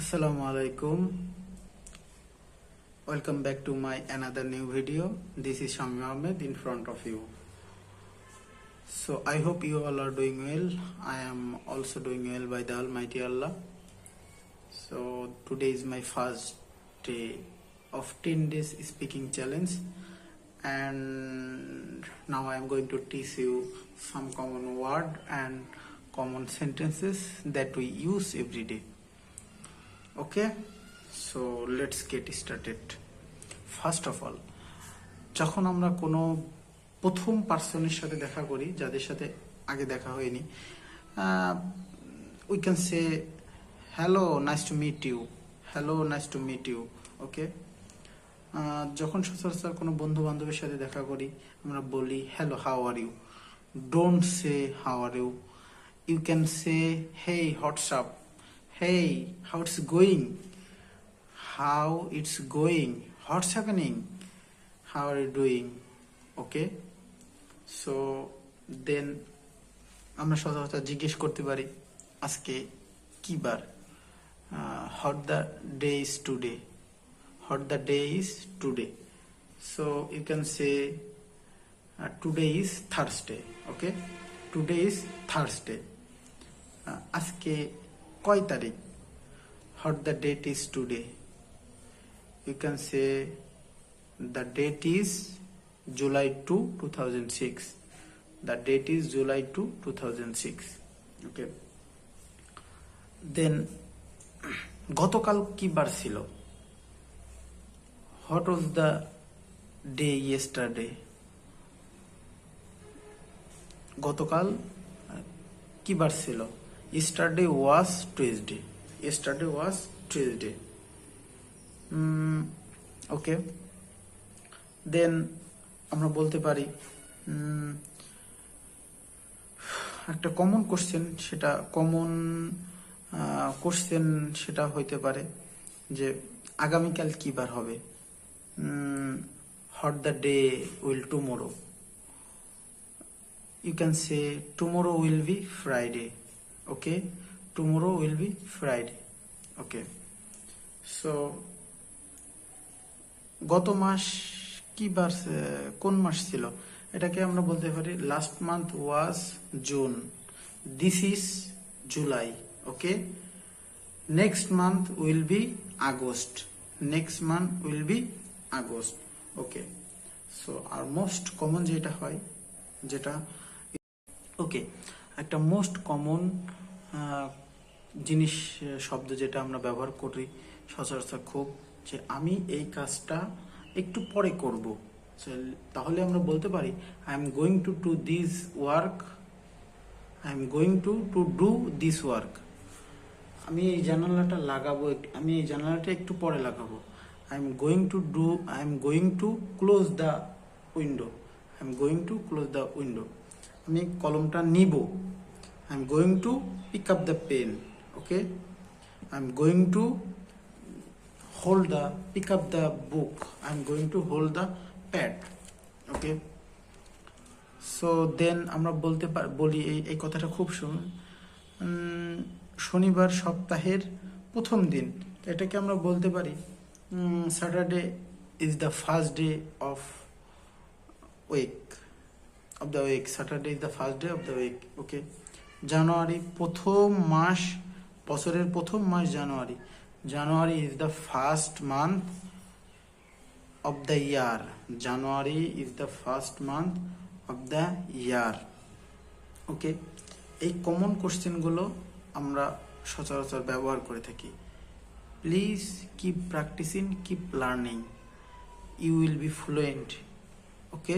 Assalamu alaikum. Welcome back to my another new video. This is Shami Ahmed in front of you. So I hope you all are doing well. I am also doing well by the Almighty Allah. So today is my first day of 10 days speaking challenge, and now I am going to teach you some common word and common sentences that we use every day. Okay, so let's get started. First of all, যখন আমরা কোনো প্রথম পার্সনের সাথে দেখা করি, যাদের সাথে আগে দেখা হয়নি, we can say hello, nice to meet you. Hello, nice to meet you. ওকে, যখন সচরাচর কোনো বন্ধু বান্ধবের সাথে দেখা করি, আমরা বলি hello, how are you. Don't say how are you. You can say hey, what's up. Hey, how it's going? How it's going? What's happening? How are you doing? Okay? So then আমরা সচরাচর জিজ্ঞেস করতে পারি আজকে কি বার? What the day is today? What the day is today? So you can say today is Thursday. Okay? Today is Thursday. আজকে কয় তারিখ? What the date is today? You can say the date is July 2, 2006. The date is July 2, 2006. Okay. Then গতকাল কি বার ছিল? What was the day yesterday? গতকাল কি বার ছিল? Yesterday was Tuesday. Yesterday was Tuesday. Okay. Then আমরা বলতে পারি একটা কমন কোশ্চেন, সেটা হইতে পারে যে আগামীকাল কি বার হবে? What the day will tomorrow? You can say tomorrow will be Friday. Okay, tomorrow will be Friday. Okay, so গত মাস কি বার, কোন মাস ছিল? এটাকে আমরা বলতে পারি last month was June, this is July. Okay, next month will be August, next month will be August. Okay, so আর most common যেটা হয়, যেটা ওকে একটা মোস্ট কমন জিনিস, শব্দ যেটা আমরা ব্যবহার করি সচরাচর খুব, যে আমি এই কাজটা একটু পরে করব, তাহলে আমরা বলতে পারি I am going to do this work, I am going to do this work. আমি এই জানালাটা লাগাবো, আমি এই জানালাটা একটু পরে লাগাবো। I am going to close the window, I am going to close the window. আমি কলমটা নিব, I am going to pick up the pen. Okay, I am going to pick up the book, I'm going to hold the pad. Okay, so then আমরা বলি এই কথাটা খুব শনিবার সপ্তাহের প্রথম দিন, এটাকে আমরা বলতে পারি Saturday is the first day of the week, Saturday is the first day of the week. Okay, জানুয়ারি প্রথম মাস, বছরের প্রথম মাস জানুয়ারি, January is the first month of the year. January is the first month of the year. Okay, এই common কোশ্চেনগুলো আমরা সচরাচর ব্যবহার করে থাকি। Please keep practising, keep learning, you will be fluent. Okay.